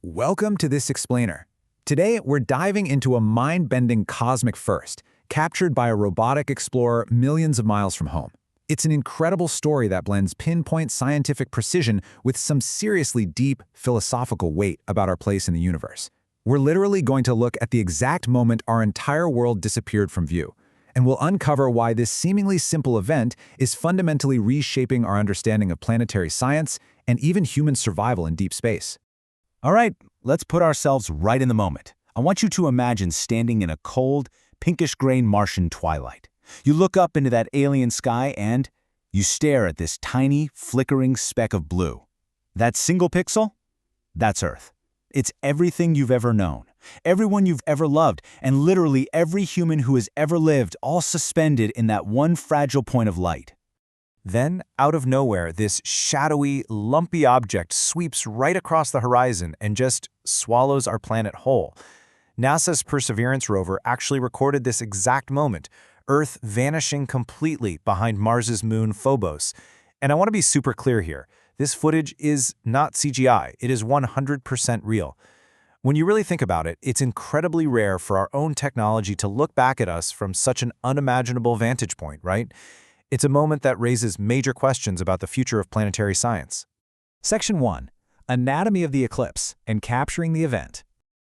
Welcome to this explainer. Today, we're diving into a mind-bending cosmic first, captured by a robotic explorer millions of miles from home. It's an incredible story that blends pinpoint scientific precision with some seriously deep philosophical weight about our place in the universe. We're literally going to look at the exact moment our entire world disappeared from view, and we'll uncover why this seemingly simple event is fundamentally reshaping our understanding of planetary science and even human survival in deep space. All right, let's put ourselves right in the moment. I want you to imagine standing in a cold, pinkish-gray Martian twilight. You look up into that alien sky and you stare at this tiny, flickering speck of blue. That single pixel? That's Earth. It's everything you've ever known, everyone you've ever loved, and literally every human who has ever lived, all suspended in that one fragile point of light. Then, out of nowhere, this shadowy, lumpy object sweeps right across the horizon and just swallows our planet whole. NASA's Perseverance rover actually recorded this exact moment, Earth vanishing completely behind Mars's moon Phobos. And I want to be super clear here. This footage is not CGI. It is 100% real. When you really think about it, it's incredibly rare for our own technology to look back at us from such an unimaginable vantage point, right? It's a moment that raises major questions about the future of planetary science. Section 1. Anatomy of the eclipse and capturing the event.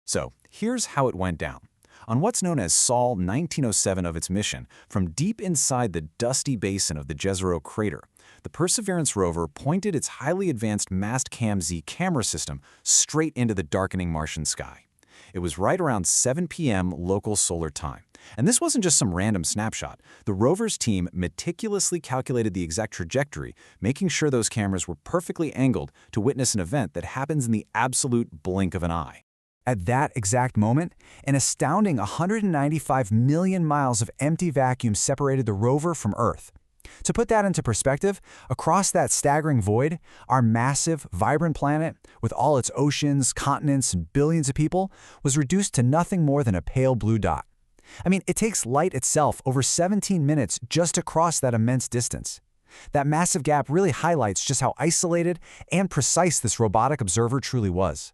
So, here's how it went down. On what's known as Sol 1907 of its mission, from deep inside the dusty basin of the Jezero Crater, the Perseverance rover pointed its highly advanced Mastcam-Z camera system straight into the darkening Martian sky. It was right around 7 p.m. local solar time. And this wasn't just some random snapshot. The rover's team meticulously calculated the exact trajectory, making sure those cameras were perfectly angled to witness an event that happens in the absolute blink of an eye. At that exact moment, an astounding 195 million miles of empty vacuum separated the rover from Earth. To put that into perspective, across that staggering void, our massive, vibrant planet, with all its oceans, continents, and billions of people, was reduced to nothing more than a pale blue dot. I mean, it takes light itself over 17 minutes just to cross that immense distance. That massive gap really highlights just how isolated and precise this robotic observer truly was.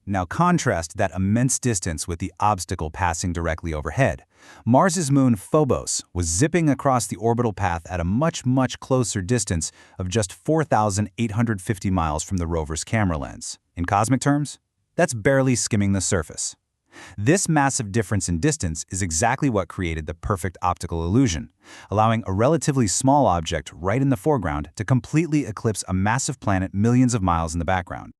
Now contrast that immense distance with the obstacle passing directly overhead. Mars's moon Phobos was zipping across the orbital path at a much closer distance of just 4,850 miles from the rover's camera lens. In cosmic terms, that's barely skimming the surface. This massive difference in distance is exactly what created the perfect optical illusion, allowing a relatively small object right in the foreground to completely eclipse a massive planet millions of miles in the background.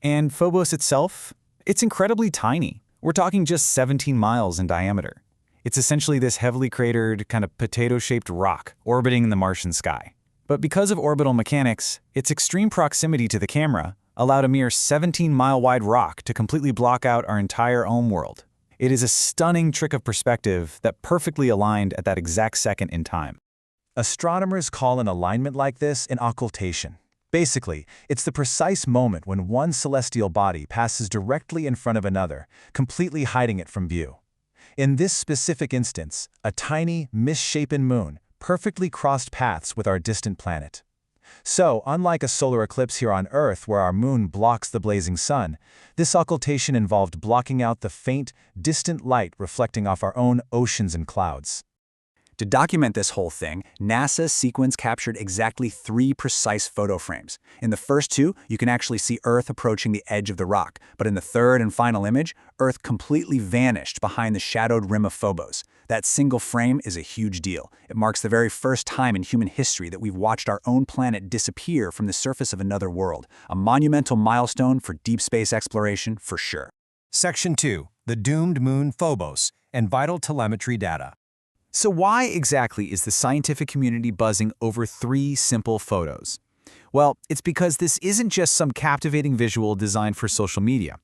And Phobos itself? It's incredibly tiny. We're talking just 17 miles in diameter. It's essentially this heavily cratered, kind of potato-shaped rock orbiting in the Martian sky. But because of orbital mechanics, its extreme proximity to the camera allowed a mere 17-mile-wide rock to completely block out our entire home world. It is a stunning trick of perspective that perfectly aligned at that exact second in time. Astronomers call an alignment like this an occultation. Basically, it's the precise moment when one celestial body passes directly in front of another, completely hiding it from view. In this specific instance, a tiny, misshapen moon perfectly crossed paths with our distant planet. So, unlike a solar eclipse here on Earth where our moon blocks the blazing sun, this occultation involved blocking out the faint, distant light reflecting off our own oceans and clouds. To document this whole thing, NASA's sequence captured exactly 3 precise photo frames. In the first 2, you can actually see Earth approaching the edge of the rock, but in the third and final image, Earth completely vanished behind the shadowed rim of Phobos. That single frame is a huge deal. It marks the very first time in human history that we've watched our own planet disappear from the surface of another world. A monumental milestone for deep space exploration, for sure. Section 2. The doomed moon Phobos and vital telemetry data. So why exactly is the scientific community buzzing over 3 simple photos? Well, it's because this isn't just some captivating visual designed for social media.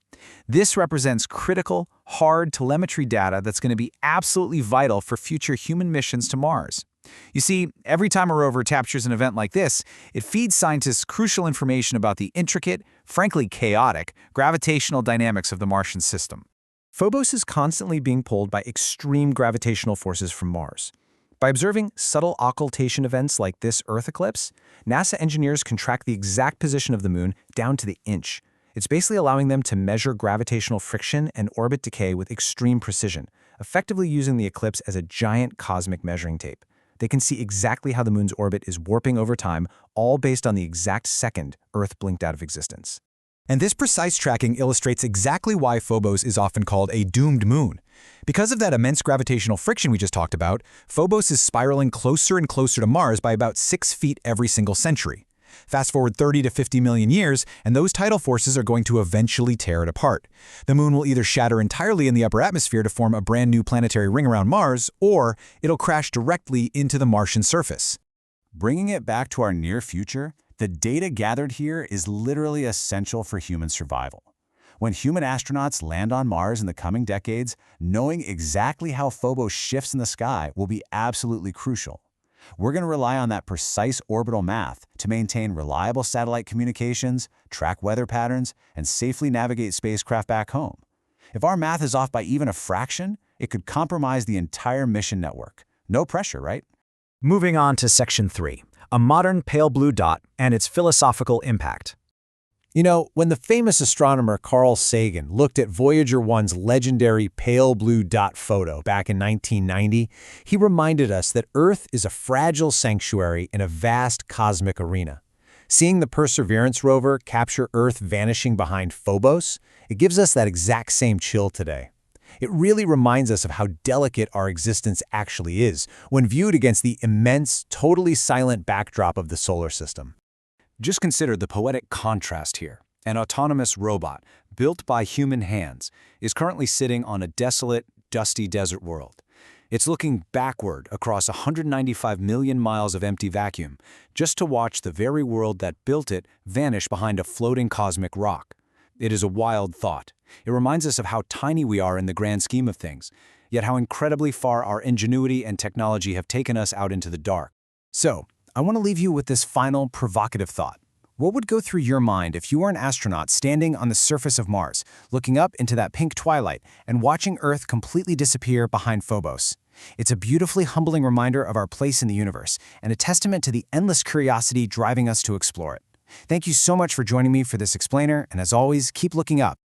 This represents critical, hard telemetry data that's going to be absolutely vital for future human missions to Mars. You see, every time a rover captures an event like this, it feeds scientists crucial information about the intricate, frankly chaotic, gravitational dynamics of the Martian system. Phobos is constantly being pulled by extreme gravitational forces from Mars. By observing subtle occultation events like this Earth eclipse, NASA engineers can track the exact position of the moon down to the inch. It's basically allowing them to measure gravitational friction and orbit decay with extreme precision, effectively using the eclipse as a giant cosmic measuring tape. They can see exactly how the moon's orbit is warping over time, all based on the exact second Earth blinked out of existence. And this precise tracking illustrates exactly why Phobos is often called a doomed moon. Because of that immense gravitational friction we just talked about, Phobos is spiraling closer and closer to Mars by about 6 feet every single century. Fast forward 30 to 50 million years, and those tidal forces are going to eventually tear it apart. The moon will either shatter entirely in the upper atmosphere to form a brand new planetary ring around Mars, or it'll crash directly into the Martian surface. Bringing it back to our near future, the data gathered here is literally essential for human survival. When human astronauts land on Mars in the coming decades, knowing exactly how Phobos shifts in the sky will be absolutely crucial. We're going to rely on that precise orbital math to maintain reliable satellite communications, track weather patterns, and safely navigate spacecraft back home. If our math is off by even a fraction, it could compromise the entire mission network. No pressure, right? Moving on to Section 3, a modern pale blue dot and its philosophical impact. You know, when the famous astronomer Carl Sagan looked at Voyager 1's legendary pale blue dot photo back in 1990, he reminded us that Earth is a fragile sanctuary in a vast cosmic arena. Seeing the Perseverance rover capture Earth vanishing behind Phobos, it gives us that exact same chill today. It really reminds us of how delicate our existence actually is when viewed against the immense, totally silent backdrop of the solar system. Just consider the poetic contrast here. An autonomous robot, built by human hands, is currently sitting on a desolate, dusty desert world. It's looking backward across 195 million miles of empty vacuum, just to watch the very world that built it vanish behind a floating cosmic rock. It is a wild thought. It reminds us of how tiny we are in the grand scheme of things, yet how incredibly far our ingenuity and technology have taken us out into the dark. So, I want to leave you with this final provocative thought. What would go through your mind if you were an astronaut standing on the surface of Mars, looking up into that pink twilight and watching Earth completely disappear behind Phobos? It's a beautifully humbling reminder of our place in the universe and a testament to the endless curiosity driving us to explore it. Thank you so much for joining me for this explainer, and as always, keep looking up.